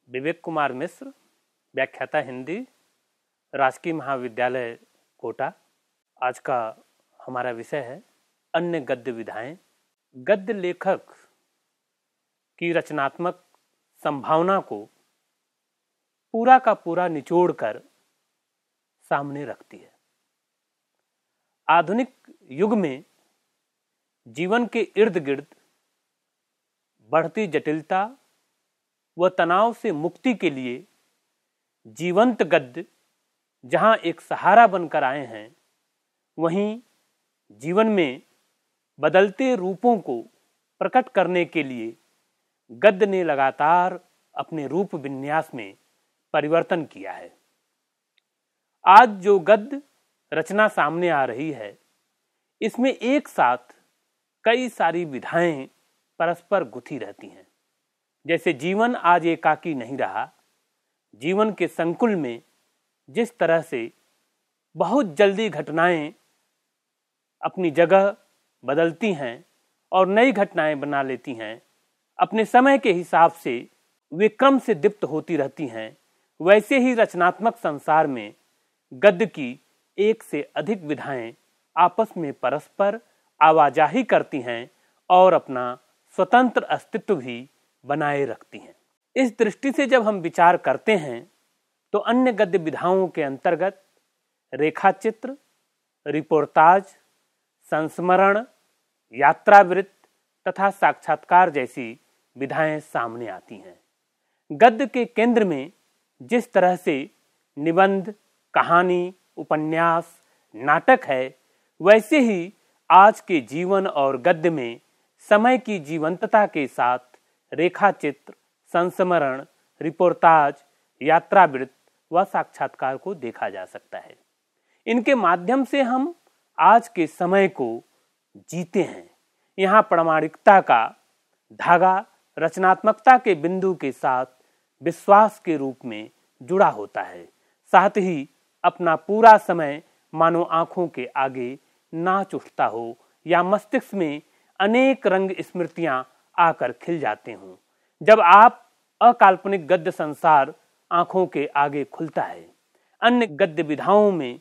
विवेक कुमार मिश्र, व्याख्याता हिंदी, राजकीय महाविद्यालय कोटा। आज का हमारा विषय है अन्य गद्य विधाएं। गद्य लेखक की रचनात्मक संभावना को पूरा का पूरा निचोड़कर सामने रखती है। आधुनिक युग में जीवन के इर्द गिर्द बढ़ती जटिलता व तनाव से मुक्ति के लिए जीवंत गद्य जहां एक सहारा बनकर आए हैं, वहीं जीवन में बदलते रूपों को प्रकट करने के लिए गद्य ने लगातार अपने रूप विन्यास में परिवर्तन किया है। आज जो गद्य रचना सामने आ रही है, इसमें एक साथ कई सारी विधाएं परस्पर गुथी रहती हैं। जैसे जीवन आज एकाकी नहीं रहा। जीवन के संकुल में जिस तरह से बहुत जल्दी घटनाएं अपनी जगह बदलती हैं और नई घटनाएं बना लेती हैं, अपने समय के हिसाब से वे क्रम से दीप्त होती रहती हैं, वैसे ही रचनात्मक संसार में गद्य की एक से अधिक विधाएं आपस में परस्पर आवाजाही करती हैं और अपना स्वतंत्र अस्तित्व भी बनाए रखती हैं। इस दृष्टि से जब हम विचार करते हैं तो अन्य गद्य विधाओं के अंतर्गत रेखाचित्र, रिपोर्टाज, संस्मरण, यात्रावृत्त तथा साक्षात्कार जैसी विधाएं सामने आती हैं। गद्य के केंद्र में जिस तरह से निबंध, कहानी, उपन्यास, नाटक है, वैसे ही आज के जीवन और गद्य में समय की जीवंतता के साथ रेखाचित्र, संस्मरण, रिपोर्टाज, यात्रावृत्त व साक्षात्कार को देखा जा सकता है। इनके माध्यम से हम आज के समय को जीते हैं। यहाँ प्रामाणिकता का धागा रचनात्मकता के बिंदु के साथ विश्वास के रूप में जुड़ा होता है। साथ ही अपना पूरा समय मानो आंखों के आगे नाच उठता हो या मस्तिष्क में अनेक रंग स्मृतियां आकर खिल जाते हों। जब आप अकाल्पनिक गद्य संसार आंखों के आगे खुलता है। अन्य गद्य विधाओं में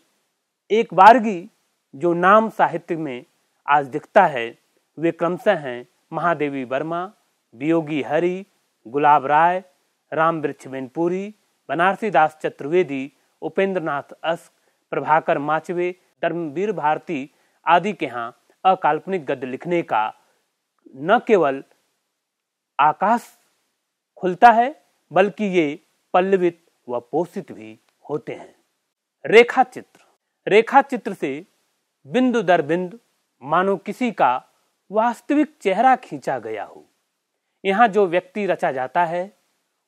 एक बारगी जो नाम साहित्य में आज दिखता है, वे क्रमशः हैं महादेवी वर्मा, वियोगी हरि, गुलाब राय, राम वृक्ष मैनपुरी, बनारसी दास चतुर्वेदी, उपेंद्र नाथ अस्क, प्रभाकर माचवे, धर्मवीर भारती आदि के यहाँ अकाल्पनिक गद्य लिखने का न केवल आकाश खुलता है, बल्कि ये पल्लवित व पोषित भी होते हैं। रेखाचित्र से बिंदु दर बिंदु मानो किसी का वास्तविक चेहरा खींचा गया हो। यहाँ जो व्यक्ति रचा जाता है,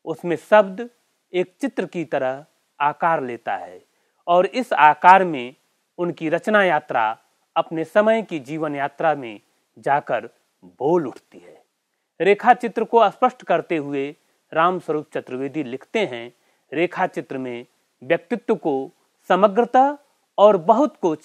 उसमें शब्द एक चित्र की तरह आकार लेता है और इस आकार में उनकी रचना यात्रा अपने समय की जीवन यात्रा में जाकर बोल उठती है। रेखा चित्र को स्पष्ट करते हुए राम स्वरूप चतुर्वेदी लिखते हैं, रेखा चित्र में व्यक्तित्व को समग्रता और बहुत कुछ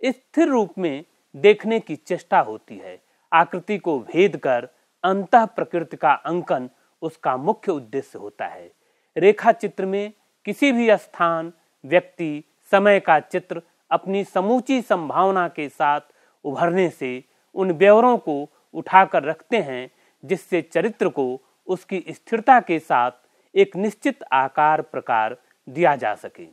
स्थिर रूप में देखने की चेष्टा होती है। आकृति को भेद कर अंतः प्रकृति का अंकन उसका मुख्य उद्देश्य होता है। रेखा चित्र में किसी भी स्थान, व्यक्ति, समय का चित्र अपनी समूची संभावना के साथ उभरने से उन ब्यौरों को उठाकर रखते हैं, जिससे चरित्र को उसकी स्थिरता के साथ एक निश्चित आकार प्रकार दिया जा सके।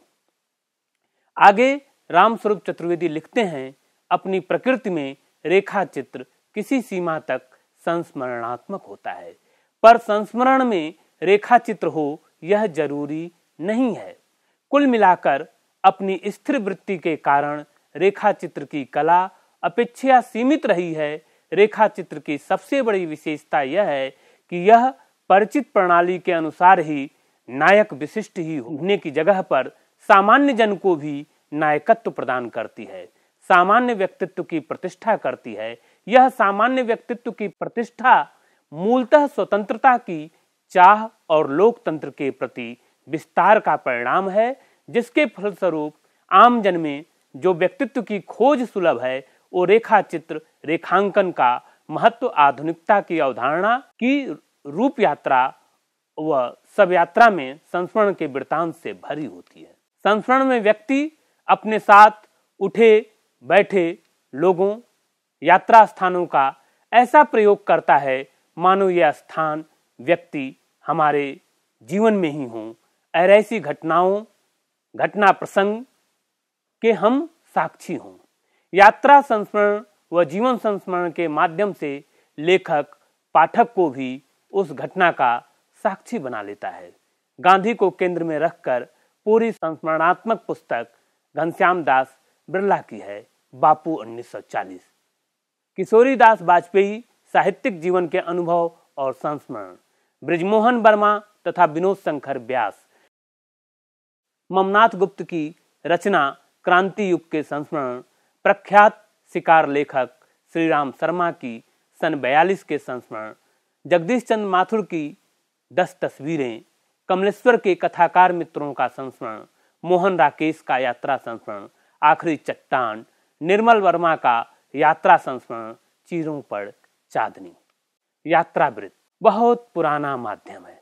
आगे राम स्वरूप चतुर्वेदी लिखते हैं, अपनी प्रकृति में रेखा चित्र किसी सीमा तक संस्मरणात्मक होता है, पर संस्मरण में रेखा चित्र हो यह जरूरी नहीं है। कुल मिलाकर अपनी स्थिर वृत्ति के कारण रेखा चित्र की कला अपेक्षा सीमित रही है। रेखा चित्र की सबसे बड़ी विशेषता यह है कि यह परिचित प्रणाली के अनुसार ही नायक विशिष्ट ही होने की जगह पर सामान्य जन को भी नायकत्व प्रदान करती है, सामान्य व्यक्तित्व की प्रतिष्ठा करती है। यह सामान्य व्यक्तित्व की प्रतिष्ठा मूलतः स्वतंत्रता की चाह और लोकतंत्र के प्रति विस्तार का परिणाम है, जिसके फलस्वरूप आम जन में जो व्यक्तित्व की खोज सुलभ है, वो रेखा चित्र रेखांकन का महत्व आधुनिकता की अवधारणा की रूप यात्रा वह सब यात्रा में संस्मरण के वृत्तांत से भरी होती है। संस्मरण में व्यक्ति अपने साथ उठे बैठे लोगों, यात्रा स्थानों का ऐसा प्रयोग करता है मानो यह स्थान, व्यक्ति हमारे जीवन में ही हों और ऐसी घटनाओं, घटना प्रसंग के हम साक्षी हों। यात्रा संस्मरण व जीवन संस्मरण के माध्यम से लेखक पाठक को भी उस घटना का साक्षी बना लेता है। गांधी को केंद्र में रखकर पूरी संस्मरणात्मक पुस्तक घनश्याम दास बिरला की है, बापू 1940। किशोरी दास वाजपेयी साहित्यिक जीवन के अनुभव और संस्मरण, बृजमोहन वर्मा तथा विनोद शंकर व्यास। ममनाथ गुप्त की रचना क्रांति युग के संस्मरण, प्रख्यात शिकार लेखक श्री राम शर्मा की सन 42 के संस्मरण, जगदीश चंद्र माथुर की 10 तस्वीरें, कमलेश्वर के कथाकार मित्रों का संस्मरण, मोहन राकेश का यात्रा संस्मरण, आखिरी चट्टान, निर्मल वर्मा का यात्रा संस्मरण, चीरों पर चांदनी। यात्रावृत्त बहुत पुराना माध्यम है।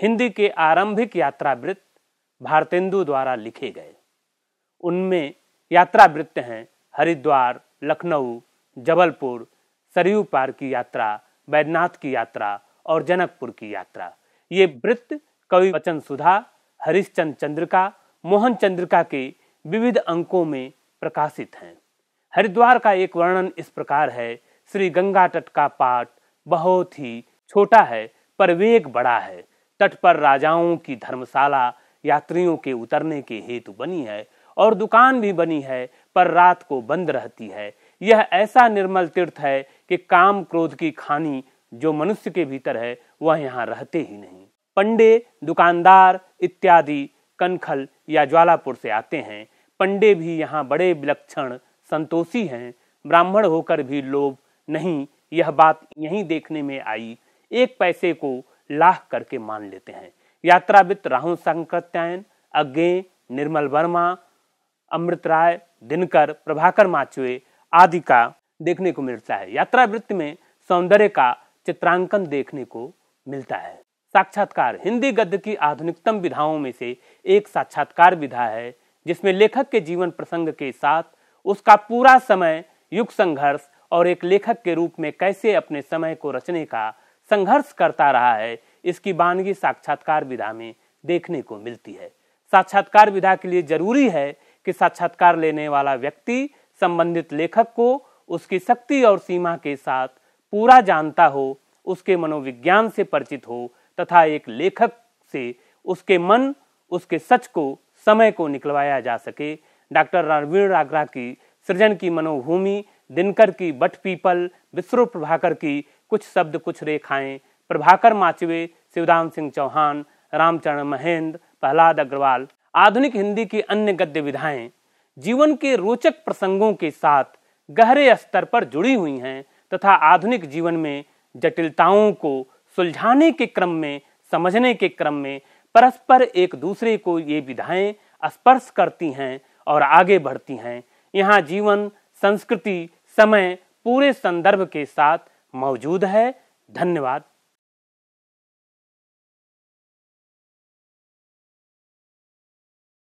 हिंदी के आरंभिक यात्रावृत्त भारतेंदु द्वारा लिखे गए। उनमें यात्रावृत्त हैं हरिद्वार, लखनऊ, जबलपुर, सरयू पार की यात्रा, बैद्यनाथ की यात्रा और जनकपुर की यात्रा। ये वृत्त कवि वचन सुधा, हरिश्चंद्र चंद्रिका, मोहन चंद्रिका के विविध अंकों में प्रकाशित हैं। हरिद्वार का एक वर्णन इस प्रकार है: श्री गंगा तट का पाट बहुत ही छोटा है पर वेग बड़ा है। तट पर राजाओं की धर्मशाला यात्रियों के उतरने के हेतु बनी है और दुकान भी बनी है पर रात को बंद रहती है। यह ऐसा निर्मल तीर्थ है कि काम क्रोध की खानी जो मनुष्य के भीतर है वह यहाँ रहते ही नहीं। पंडे, दुकानदार इत्यादि कनखल या ज्वालापुर से आते हैं। पंडे भी यहाँ बड़े विलक्षण संतोषी हैं। ब्राह्मण होकर भी लोभ नहीं, यह बात यहीं देखने में आई। 1 पैसे को लाख करके मान लेते हैं। यात्रावृत्त राहुल संकृत्यायन, अज्ञेय, निर्मल वर्मा, अमृत राय, दिनकर, प्रभाकर माचवे आदि का देखने को मिलता है। यात्रावृत्त में सौंदर्य का चित्रांकन देखने को मिलता है। साक्षात्कार हिंदी गद्य की आधुनिकतम विधाओं में से एक साक्षात्कार विधा है, जिसमें लेखक के जीवन प्रसंग के साथ उसका पूरा समय, युग संघर्ष और एक लेखक के रूप में कैसे अपने समय को रचने का संघर्ष करता रहा है, इसकी बानगी साक्षात्कार विधा में देखने को मिलती है। साक्षात्कार विधा के लिए जरूरी है कि साक्षात्कार लेने वाला व्यक्ति संबंधित लेखक को उसकी शक्ति और सीमा के साथ पूरा जानता हो, उसके मनोविज्ञान से परिचित हो तथा एक लेखक से उसके मन, उसके सच को, समय को निकलवाया जा सके। डॉक्टर रणवीर आगरा की सृजन की मनोभूमि, दिनकर की बट पीपल, विश्व प्रभाकर की कुछ शब्द कुछ रेखाएं, प्रभाकर माचवे, शिवदान सिंह चौहान, रामचरण महेंद्र, प्रहलाद अग्रवाल, आधुनिक हिंदी की अन्य गद्य विधाएं जीवन के रोचक प्रसंगों के साथ गहरे स्तर पर जुड़ी हुई हैं तथा आधुनिक जीवन में जटिलताओं को सुलझाने के क्रम में, समझने के क्रम में परस्पर एक दूसरे को ये विधाएं स्पर्श करती हैं और आगे बढ़ती हैं। यहाँ जीवन, संस्कृति, समय पूरे संदर्भ के साथ मौजूद है। धन्यवाद।